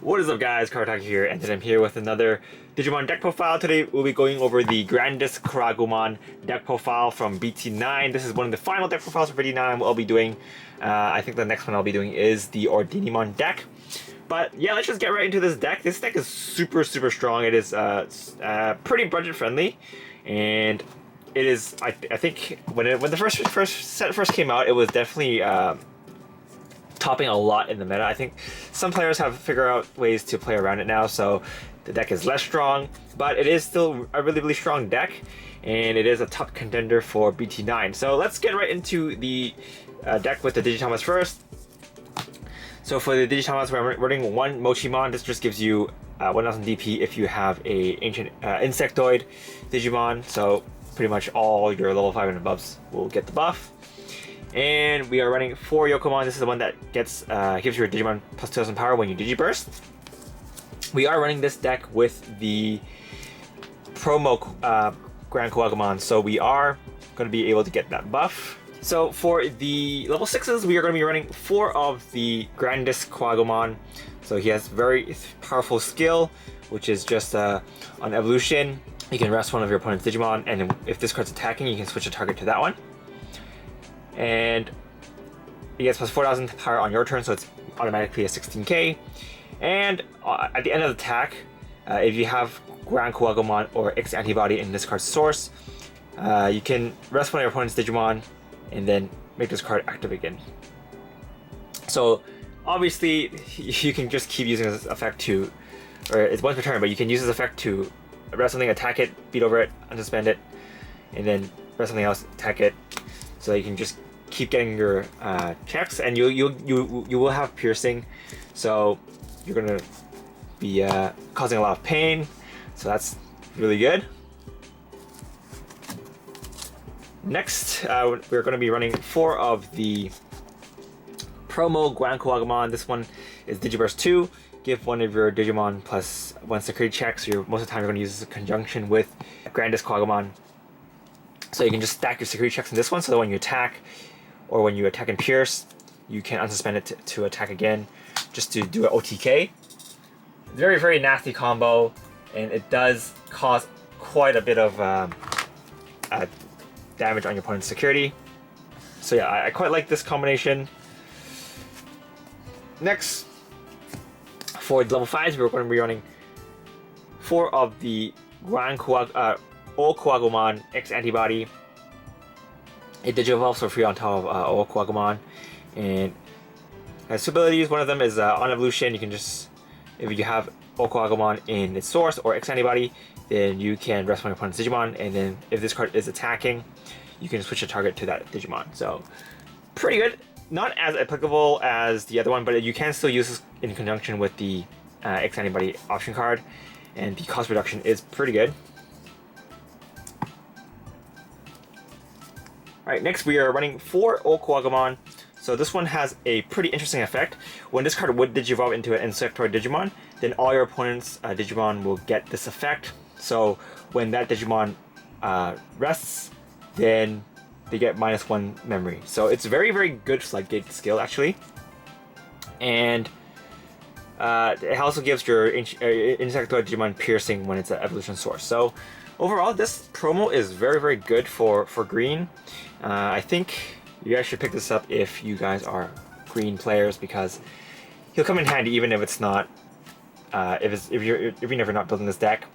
What is up, guys? Kartak here, and today I'm here with another Digimon deck profile. Today we'll be going over the Grandiskuwagamon deck profile from BT9. This is one of the final deck profiles for BT9 I'll be doing. I think the next one I'll be doing is the Digimon deck. But yeah, let's just get right into this deck. This deck is super strong. It is pretty budget friendly, and it is. I think when the first set came out, it was definitely topping a lot in the meta. I think some players have figured out ways to play around it now, so the deck is less strong, but it is still a really strong deck, and it is a top contender for BT9. So let's get right into the deck with the Digitomas first. So for the Digitomas, we're running one Mochimon. This just gives you 1000 DP if you have a ancient Insectoid Digimon, so pretty much all your level 5 and above will get the buff. And we are running 4 Yokomon. This is the one that gets gives your Digimon plus 2000 power when you Digiburst. We are running this deck with the promo Grandiskuwagamon, so we are going to be able to get that buff. So for the level 6s, we are going to be running 4 of the Grandiskuwagamon. So he has very powerful skill, which is just on evolution. You can rest one of your opponent's Digimon, and if this card's attacking, you can switch a target to that one. And he gets plus 4000 power on your turn, so it's automatically a 16k. And at the end of the attack, if you have Grandiskuwagamon or XAntibody in this card's source, you can rest one of your opponent's Digimon and then make this card active again. So obviously you can just keep using this effect to, or it's once per turn, but you can use this effect to rest something, attack it, beat over it, unsuspend it, and then rest something else, attack it. So you can just keep getting your checks, and you will have piercing, so you're gonna be causing a lot of pain. So that's really good. Next, we're going to be running 4 of the promo Grandiskuwagamon. This one is Digiburst 2. Give one of your Digimon plus 1 security check. So most of the time you're going to use this in conjunction with Grandiskuwagamon. So you can just stack your security checks in this one, so that when you attack, or when you attack and pierce, you can unsuspend it to attack again, just to do an OTK. Very nasty combo, and it does cause quite a bit of damage on your opponent's security. So yeah, I quite like this combination. Next, for level 5s, we're going to be running 4 of the Quagmire XAntibody. It Digivolves for free on top of Quagmire, and has 2 abilities. One of them is on evolution. You can just, if you have Quagmire in its source or XAntibody, then you can rest one of your opponent's Digimon, and then if this card is attacking, you can switch a target to that Digimon. So pretty good. Not as applicable as the other one, but you can still use this in conjunction with the XAntibody option card, and the cost reduction is pretty good. Alright, next we are running 4 Quagmire. So this one has a pretty interesting effect. When this card would Digivolve into an Insectoid Digimon, then all your opponent's Digimon will get this effect. So when that Digimon rests, then they get -1 memory. So it's very good floodgate skill, actually. And it also gives your Insectoid Digimon piercing when it's an evolution source. So overall, this promo is very good for green. I think you guys should pick this up if you guys are green players, because he'll come in handy even if it's not if you're never not building this deck.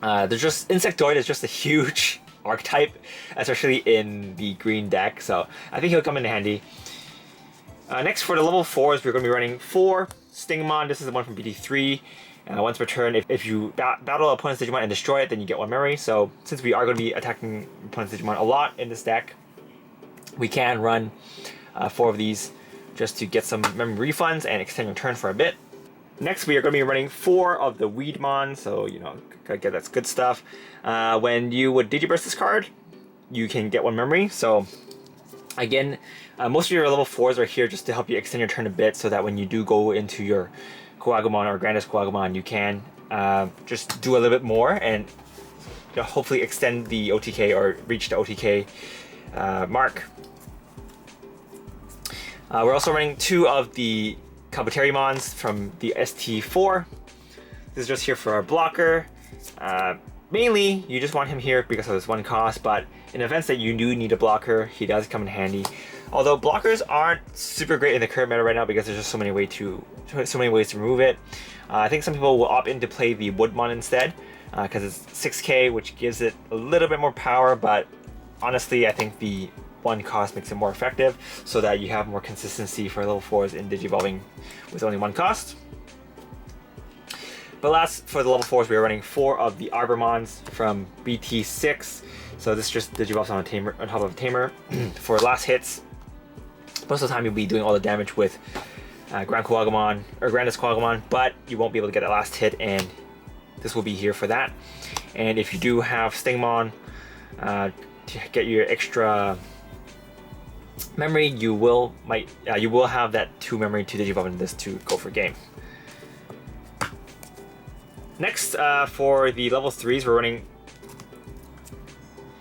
There's just Insectoid is just a huge archetype, especially in the green deck. So I think he'll come in handy. Next, for the level 4s, we're going to be running 4 Stingmon. This is the one from BT3. Once per turn, if you battle opponent's Digimon and destroy it, then you get 1 memory. So since we are going to be attacking opponent's Digimon a lot in this deck, we can run 4 of these just to get some memory refunds and extend your turn for a bit. Next, we are going to be running 4 of the Weedmon, so you know, that's good stuff. When you would Digiburst this card, you can get 1 memory. So again, most of your level 4s are here just to help you extend your turn a bit, so that when you do go into your Quagmire or Grandiskuwagamon, you can just do a little bit more and hopefully extend the OTK or reach the OTK mark. We're also running 2 of the Kabuterimons from the ST4. This is just here for our blocker. Mainly, you just want him here because of this one cost, but in events that you do need a blocker, he does come in handy. Although blockers aren't super great in the current meta right now because there's just so many ways to remove it. I think some people will opt in to play the Woodmon instead because it's 6k, which gives it a little bit more power, but honestly, I think the one cost makes it more effective so that you have more consistency for level 4s in Digivolving with only one cost. But last, for the level 4s, we are running 4 of the Arbomons from BT6. So this just Digivolves on top of a Tamer. For last hits, most of the time you'll be doing all the damage with Grandiskuwagamon, but you won't be able to get that last hit, and this will be here for that. And if you do have Stingmon to get your extra memory, you will have that 2 memory to Digivolve into this to go for game. Next, for the level 3s, we're running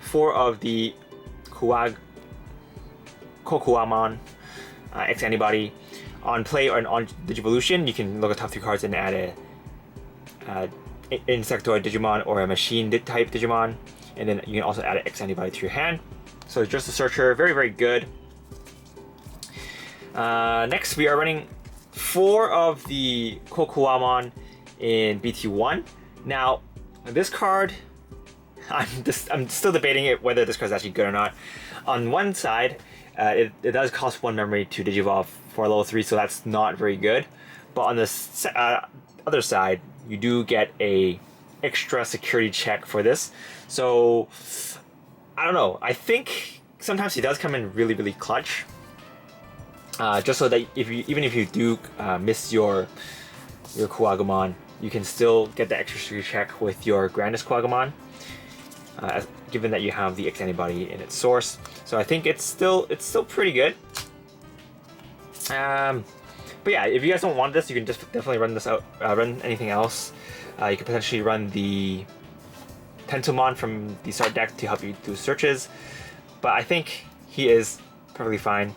4 of the Quagmire XAntibody. On play or on Digivolution, you can look at top 3 cards and add a Insectoid Digimon or a Machine type Digimon, and then you can also add an XAntibody to your hand. So it's just a searcher, very, very good. Next, we are running 4 of the Quagmire in BT1. Now, this card, I'm still debating whether this card is actually good or not. On one side, it does cost 1 memory to Digivolve for level 3, so that's not very good. But on the other side, you do get a extra security check for this. So, I don't know. I think sometimes he does come in really, really clutch. Just so that even if you do miss your Quagmire, you can still get the extra security check with your Grandiskuwagamon, given that you have the XAntibody in its source. So I think it's still pretty good. But yeah, if you guys don't want this, you can just definitely run this out. Run anything else. You could potentially run the Tentomon from the start deck to help you do searches. But I think he is perfectly fine.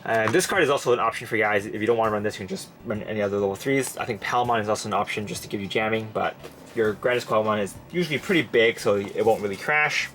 And this card is also an option for you guys. If you don't want to run this, you can just run any other level 3s. I think Palmon is also an option just to give you jamming, but your Grandiskuwagamon is usually pretty big, so it won't really crash.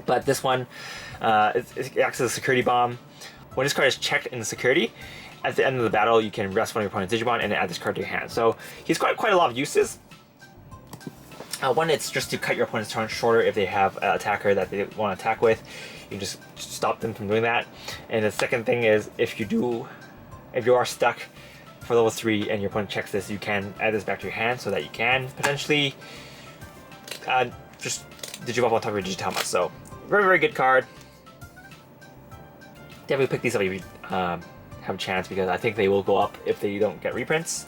But this one, it acts as a security bomb. When this card is checked in the security, at the end of the battle, you can rest one of your opponent's Digimon and then add this card to your hand. So he's got quite a lot of uses. One, it's just to cut your opponent's turn shorter if they have an attacker that they want to attack with. You just stop them from doing that. And the second thing is, if you are stuck for level 3 and your opponent checks this, you can add this back to your hand so that you can potentially just Digivolve on top of your Digitama. So very, very good card. Definitely pick these up if you have a chance, because I think they will go up if they don't get reprints.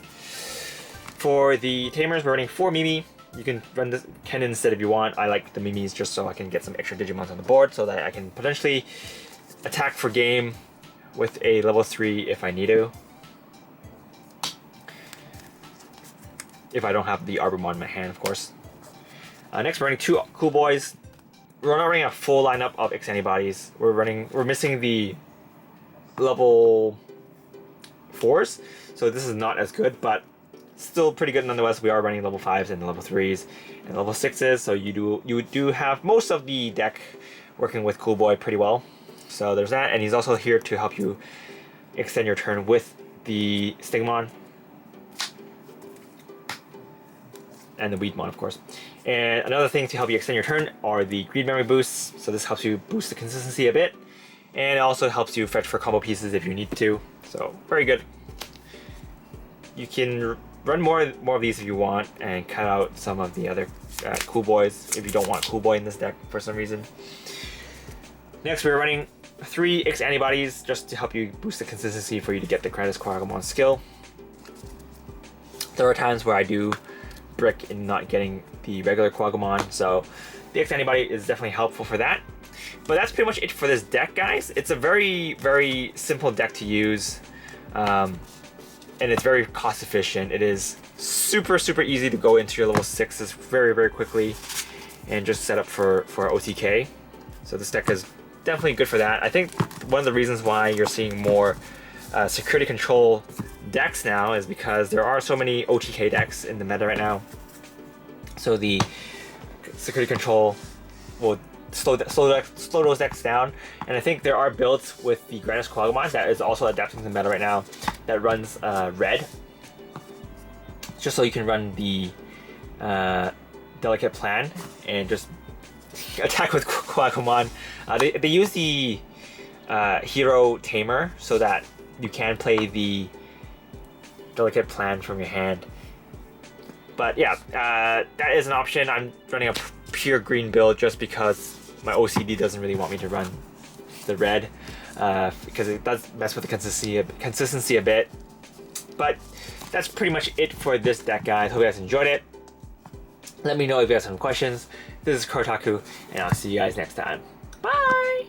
For the Tamers, we're running 4 Mimi. You can run this Ken instead if you want. I like the Mimis just so I can get some extra Digimons on the board so that I can potentially attack for game with a level 3 if I need to. If I don't have the Arbomon in my hand, of course. Next, we're running 2 Cool Boys. We're not running a full lineup of XAntibodies. We're missing the level 4s, so this is not as good, but still pretty good nonetheless. We are running level 5s and level 3s and level 6s, so you do have most of the deck working with Cool Boy pretty well. So there's that, and he's also here to help you extend your turn with the Stingmon and the Weedmon, of course. And another thing to help you extend your turn are the Greed Memory boosts. So this helps you boost the consistency a bit, and it also helps you fetch for combo pieces if you need to. So very good. You can run more of these if you want, and cut out some of the other Cool Boys if you don't want Cool Boy in this deck for some reason. Next, we're running 3 XAntibodies just to help you boost the consistency for you to get the Grandiskuwagamon skill. There are times where I do brick in not getting the regular Quagmire, so the XAntibody is definitely helpful for that. But that's pretty much it for this deck, guys. It's a very, very simple deck to use. And it's very cost efficient. It is super, super easy to go into your level 6s very, very quickly and just set up for OTK. So this deck is definitely good for that. I think one of the reasons why you're seeing more security control decks now is because there are so many OTK decks in the meta right now. So the security control will slow those decks down. And I think there are builds with the Grandiskuwagamon that is also adapting to the meta right now that runs red. Just so you can run the delicate plan and just attack with Quagmire. They use the hero tamer so that you can play the delicate plan from your hand. But yeah, that is an option. I'm running a pure green build just because my OCD doesn't really want me to run the red because it does mess with the consistency a bit. But that's pretty much it for this deck, guys. Hope you guys enjoyed it. Let me know if you have some questions. This is Kotaku, and I'll see you guys next time. Bye!